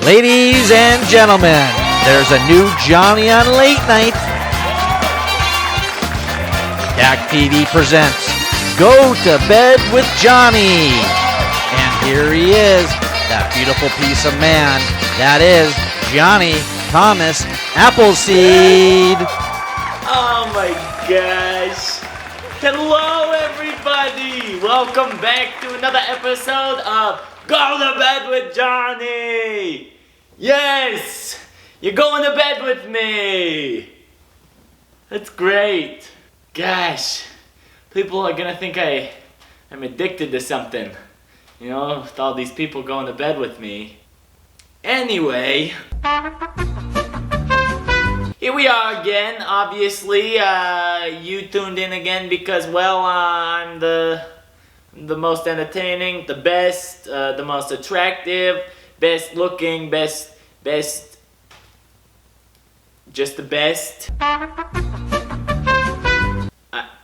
Ladies and gentlemen, there's a new Jonny on late night. Dak TV presents Go to Bed with Jonny. And here he is, that beautiful piece of man. That is Jonny Thomas Appleseed. Oh my gosh. Hello everybody. Welcome back to another episode of Go to Bed with Jonny. Yes, you're going to bed with me. That's great. Gosh, people are gonna think I'm addicted to something. You know, with all these people going to bed with me. Anyway, here we are again. Obviously, you tuned in again because, well, I'm the most entertaining, the best, the most attractive, best looking, best, just the best.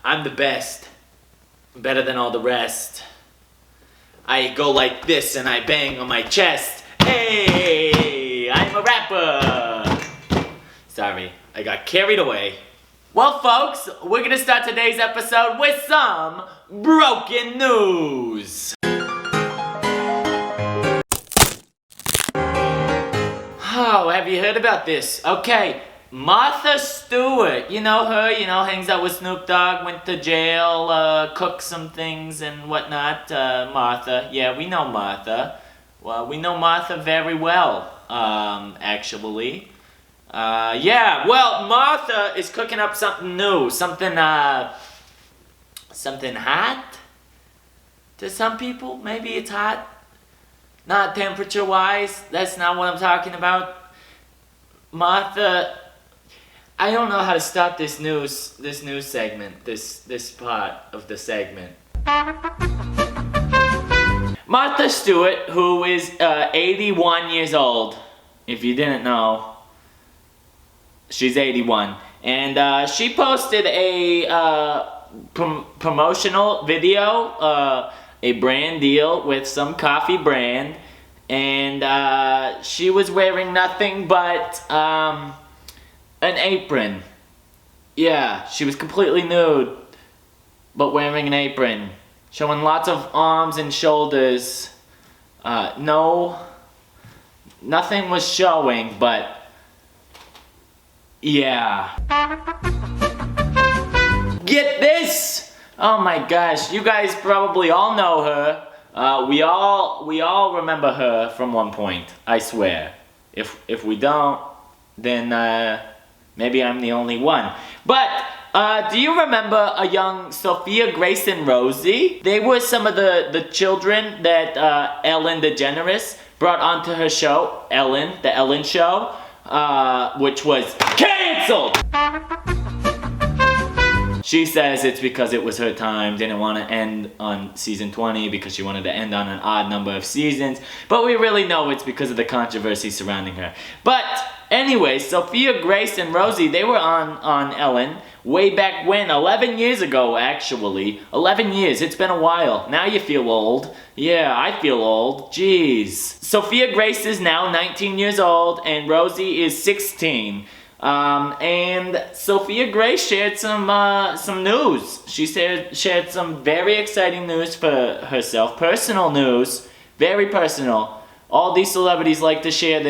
I'm the best, better than all the rest. I go like this and I bang on my chest. Hey, I'm a rapper. Sorry, I got carried away. Well, folks, we're gonna start today's episode with some broken news. Oh, have you heard about this? Okay, Martha Stewart, you know her, hangs out with Snoop Dogg, went to jail, cooked some things and whatnot. Martha, yeah, we know Martha. Well, we know Martha very well, actually. Yeah, well, Martha is cooking up something new, something hot to some people. Maybe it's hot, not temperature-wise. That's not what I'm talking about. Martha, I don't know how to start this news segment, this part of the segment. Martha Stewart, who is 81 years old, if you didn't know. She's 81, and she posted a promotional video, a brand deal with some coffee brand, and she was wearing nothing but an apron. Yeah, she was completely nude, but wearing an apron, showing lots of arms and shoulders. Nothing was showing, but yeah. Get this! Oh my gosh, you guys probably all know her. We all remember her from one point, I swear. If we don't, then maybe I'm the only one. But do you remember a young Sophia, Grace, and Rosie? They were some of the children that Ellen DeGeneres brought onto her show, The Ellen Show. Which was canceled! She says it's because it was her time, didn't want to end on season 20 because she wanted to end on an odd number of seasons, but we really know it's because of the controversy surrounding her. But anyway, Sophia, Grace, and Rosie, they were on Ellen way back when, 11 years ago actually. 11 years, it's been a while. Now you feel old. Yeah, I feel old. Jeez. Sophia Grace is now 19 years old and Rosie is 16. And Sophia Grace shared some news. She shared some very exciting news for herself. Personal news. Very personal. All these celebrities like to share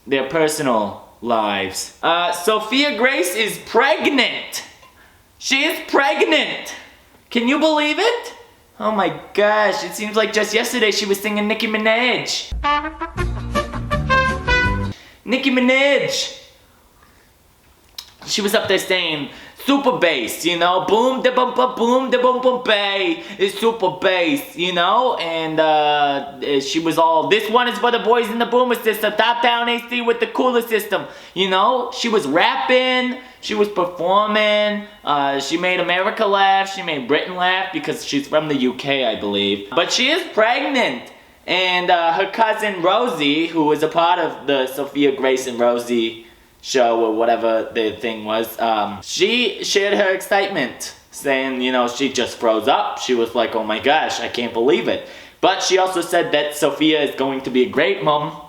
their personal lives. Sophia Grace is pregnant. She is pregnant. Can you believe it? Oh my gosh, it seems like just yesterday she was singing Nicki Minaj. Nicki Minaj. She was up there saying super bass, boom da bum bum boom da bum bum bay. It's super bass, and she was all, this one is for the boys in the boomer system, top down AC with the cooler system, She was rapping, she was performing, she made America laugh, she made Britain laugh because she's from the UK, I believe. But she is pregnant, and her cousin Rosie, who was a part of the Sophia Grace and Rosie show or whatever the thing was, she shared her excitement, saying, she just froze up. She was like, oh my gosh, I can't believe it. But she also said that Sophia is going to be a great mom.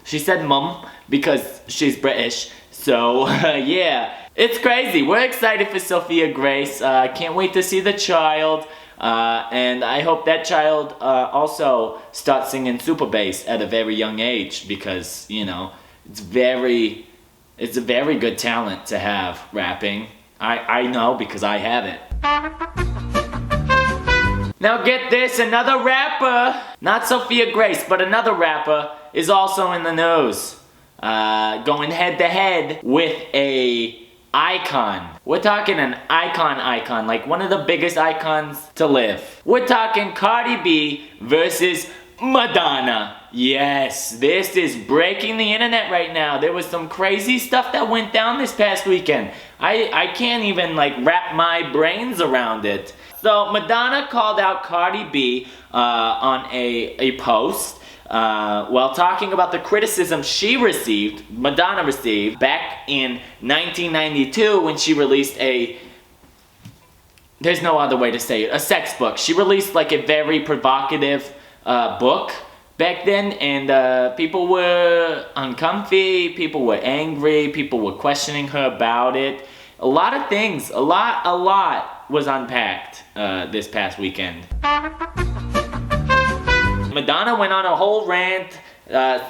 She said mum because she's British. So, yeah. It's crazy. We're excited for Sophia Grace. Can't wait to see the child. And I hope that child also starts singing super bass at a very young age because, you know, it's a very good talent to have, rapping. I know because I have it. Now get this, another rapper, not Sophia Grace, but another rapper is also in the news. Going head to head with a icon. We're talking an icon, like one of the biggest icons to live. We're talking Cardi B versus Madonna. Yes, this is breaking the internet right now. There was some crazy stuff that went down this past weekend. I can't even like wrap my brains around it. So Madonna called out Cardi B on a post while talking about the criticism Madonna received back in 1992 when she released there's no other way to say it, a sex book. She released like a very provocative book back then, and people were uncomfy, people were angry, people were questioning her about it. A lot of things, a lot was unpacked this past weekend. Madonna went on a whole rant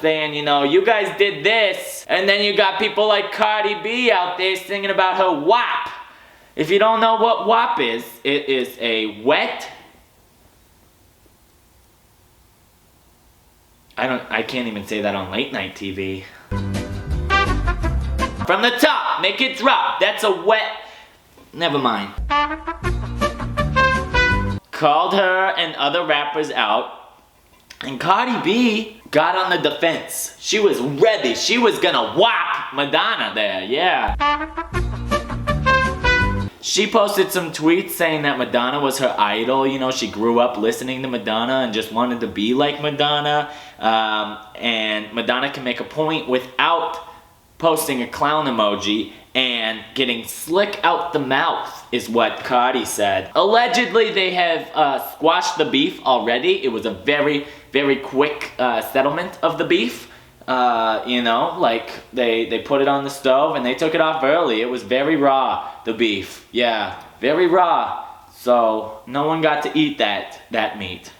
saying, you know, you guys did this, and then you got people like Cardi B out there singing about her WAP. If you don't know what WAP is, it is a wet... I can't even say that on late night TV. From the top, make it drop. That's a wet... Never mind. Called her and other rappers out. And Cardi B got on the defense. She was ready. She was gonna whop Madonna there, yeah. She posted some tweets saying that Madonna was her idol. You know, she grew up listening to Madonna and just wanted to be like Madonna. And Madonna can make a point without posting a clown emoji and getting slick out the mouth, is what Cardi said. Allegedly, they have squashed the beef already. It was a very, very quick settlement of the beef. You know, like they put it on the stove and they took it off early. It was very raw, the beef. Yeah, very raw. So no one got to eat that meat.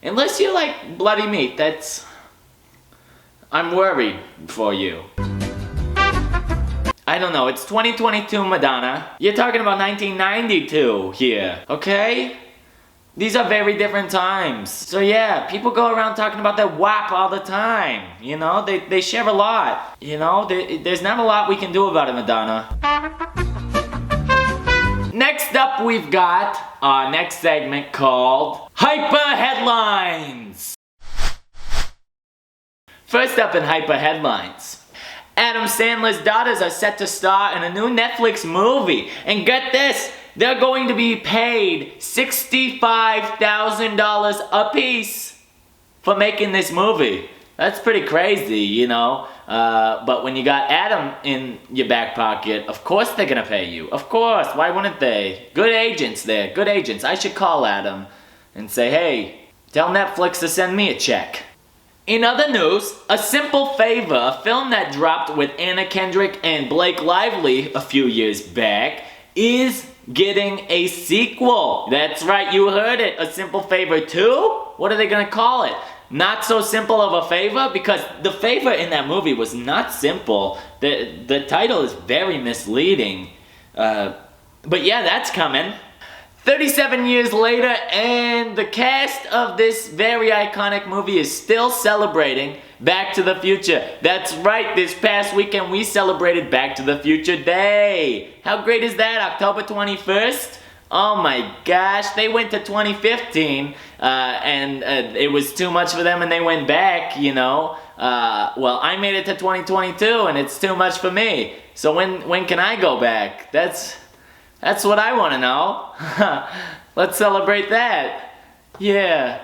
Unless you like bloody meat, I'm worried for you. I don't know, it's 2022, Madonna. You're talking about 1992 here, okay? These are very different times. So yeah, people go around talking about that WAP all the time. You know, they share a lot. You know, there's not a lot we can do about it, Madonna. Next up, we've got our next segment called Hyper Headlines. First up in Hyper Headlines. Adam Sandler's daughters are set to star in a new Netflix movie. And get this, they're going to be paid $65,000 apiece for making this movie. That's pretty crazy, you know. But when you got Adam in your back pocket, of course they're gonna pay you. Of course, why wouldn't they? Good agents there, good agents. I should call Adam and say, hey, tell Netflix to send me a check. In other news, A Simple Favor, a film that dropped with Anna Kendrick and Blake Lively a few years back, is getting a sequel. That's right, you heard it. A Simple Favor 2? What are they gonna call it? Not So Simple of a Favor? Because the favor in that movie was not simple. The title is very misleading. But yeah, that's coming. 37 years later, and the cast of this very iconic movie is still celebrating Back to the Future. That's right, this past weekend we celebrated Back to the Future Day. How great is that? October 21st? Oh my gosh, they went to 2015, and it was too much for them and they went back, you know. Well, I made it to 2022 and it's too much for me. So when can I go back? That's what I want to know. Let's celebrate that. Yeah.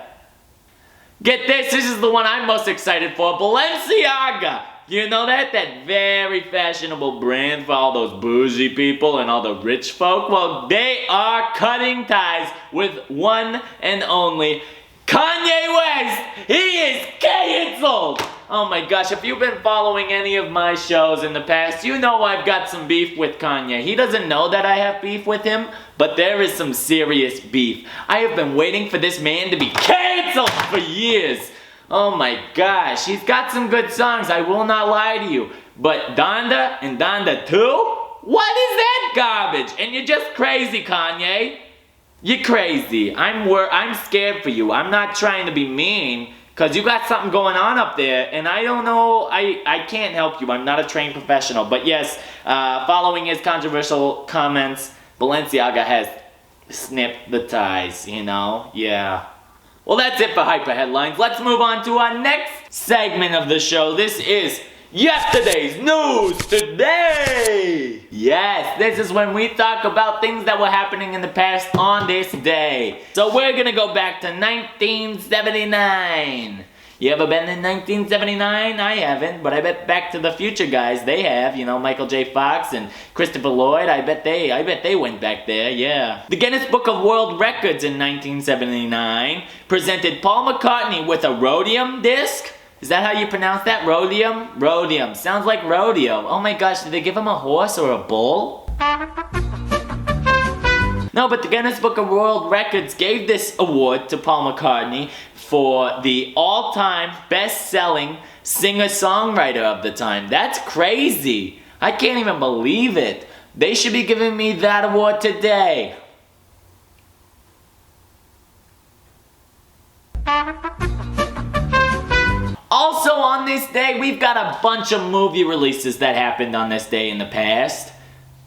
Get this is the one I'm most excited for. Balenciaga. You know that very fashionable brand for all those bougie people and all the rich folk? Well, they are cutting ties with one and only Kanye West. He is canceled. Oh my gosh, if you've been following any of my shows in the past, you know I've got some beef with Kanye. He doesn't know that I have beef with him, but there is some serious beef. I have been waiting for this man to be canceled for years. Oh my gosh, he's got some good songs, I will not lie to you. But Donda and Donda 2? What is that garbage? And you're just crazy, Kanye. You're crazy. I'm scared for you. I'm not trying to be mean, because you got something going on up there, and I don't know, I can't help you. I'm not a trained professional. But yes, following his controversial comments, Balenciaga has snipped the ties, you know? Yeah. Well, that's it for Hyper Headlines. Let's move on to our next segment of the show. This is Yesterday's News Today! Yes, this is when we talk about things that were happening in the past on this day. So we're gonna go back to 1979. You ever been in 1979? I haven't, but I bet Back to the Future guys, they have. You know, Michael J. Fox and Christopher Lloyd, I bet they went back there, yeah. The Guinness Book of World Records in 1979 presented Paul McCartney with a rhodium disc. Is that how you pronounce that? Rhodium? Rhodium. Sounds like rodeo. Oh my gosh, did they give him a horse or a bull? No, but the Guinness Book of World Records gave this award to Paul McCartney for the all-time best-selling singer-songwriter of the time. That's crazy. I can't even believe it. They should be giving me that award today. Also on this day, we've got a bunch of movie releases that happened on this day in the past.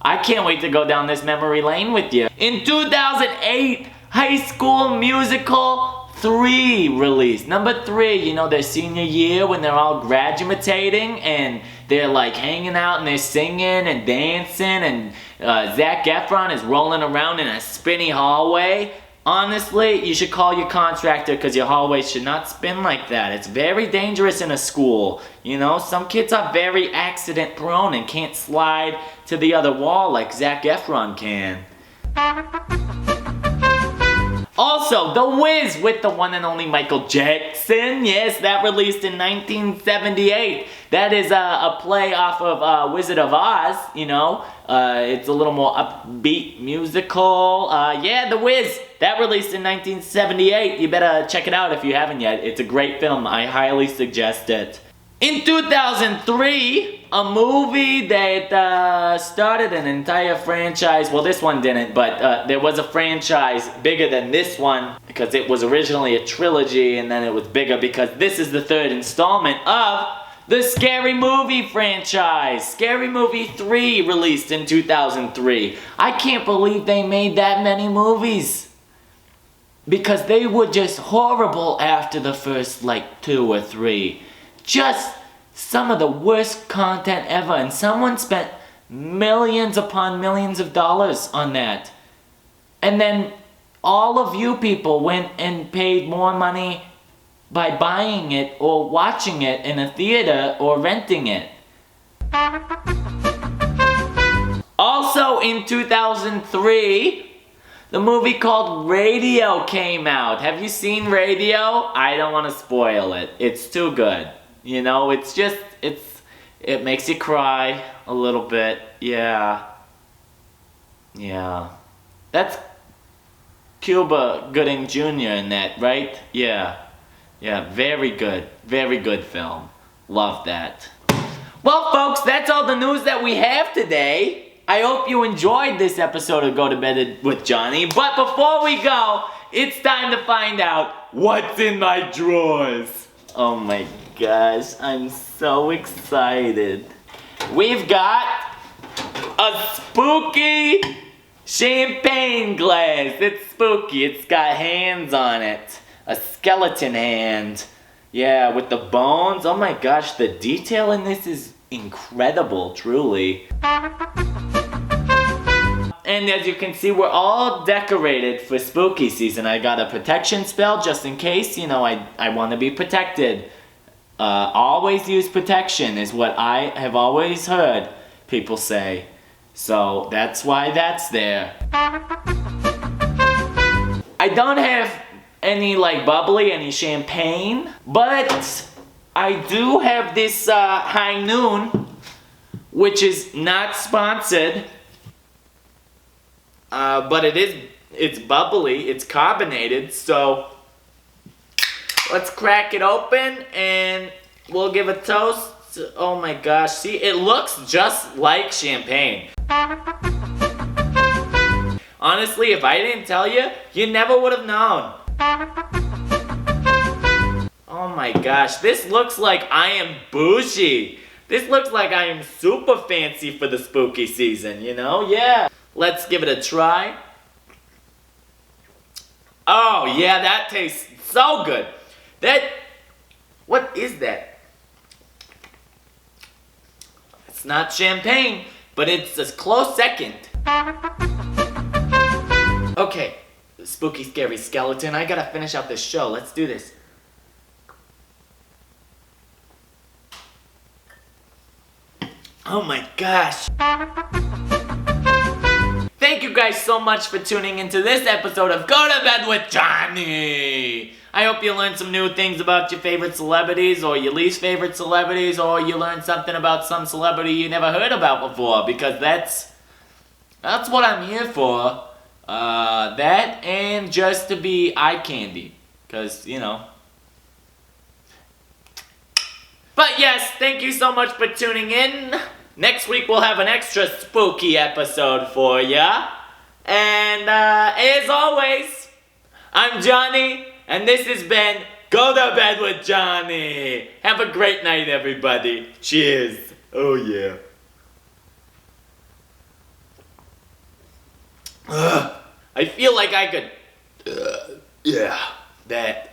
I can't wait to go down this memory lane with you. In 2008, High School Musical 3 released. Number 3, you know, their senior year when they're all graduating and they're like hanging out and they're singing and dancing and Zac Efron is rolling around in a spinny hallway. Honestly, you should call your contractor because your hallway should not spin like that. It's very dangerous in a school. You know, some kids are very accident prone and can't slide to the other wall like Zac Efron can. Also, The Wiz with the one and only Michael Jackson. Yes, that released in 1978. That is a play off of Wizard of Oz, you know. It's a little more upbeat musical. Yeah, The Wiz. That released in 1978. You better check it out if you haven't yet. It's a great film. I highly suggest it. In 2003, a movie that started an entire franchise. Well, this one didn't, but there was a franchise bigger than this one because it was originally a trilogy and then it was bigger because this is the third installment of the Scary Movie franchise. Scary Movie 3 released in 2003. I can't believe they made that many movies. Because they were just horrible after the first, like, 2 or 3. Just some of the worst content ever. And someone spent millions upon millions of dollars on that. And then all of you people went and paid more money by buying it or watching it in a theater or renting it. Also in 2003, the movie called Radio came out. Have you seen Radio? I don't want to spoil it. It's too good. You know, it makes you cry a little bit. Yeah. Yeah. That's Cuba Gooding Jr. in that, right? Yeah. Yeah, very good. Very good film. Love that. Well, folks, that's all the news that we have today. I hope you enjoyed this episode of Go to Bed with Johnny. But before we go, it's time to find out what's in my drawers. Oh my gosh, I'm so excited. We've got a spooky champagne glass. It's spooky. It's got hands on it. A skeleton hand. Yeah, with the bones. Oh my gosh, the detail in this is incredible, truly. And as you can see, we're all decorated for spooky season. I got a protection spell just in case, you know, I want to be protected. Always use protection is what I have always heard people say. So that's why that's there. I don't have any like bubbly, any champagne, but I do have this High Noon, which is not sponsored, but it's bubbly, it's carbonated, so let's crack it open and we'll give a toast. Oh my gosh, see, it looks just like champagne. Honestly, if I didn't tell you, you never would have known. Oh my gosh, this looks like I am bougie. This looks like I am super fancy for the spooky season, you know? Yeah. Let's give it a try. Oh yeah, that tastes so good. What is that? It's not champagne, but it's a close second. Okay, spooky, scary skeleton, I gotta finish out this show. Let's do this. Oh my gosh. Thank you guys so much for tuning into this episode of Go to Bed with Jonny. I hope you learned some new things about your favorite celebrities or your least favorite celebrities, or you learned something about some celebrity you never heard about before, because that's what I'm here for. That and just to be eye candy, because, you know. But yes, thank you so much for tuning in. Next week we'll have an extra spooky episode for ya. And as always, I'm Jonny, and this has been Go to Bed with Jonny. Have a great night, everybody. Cheers. Oh yeah. I feel like I could... yeah, that.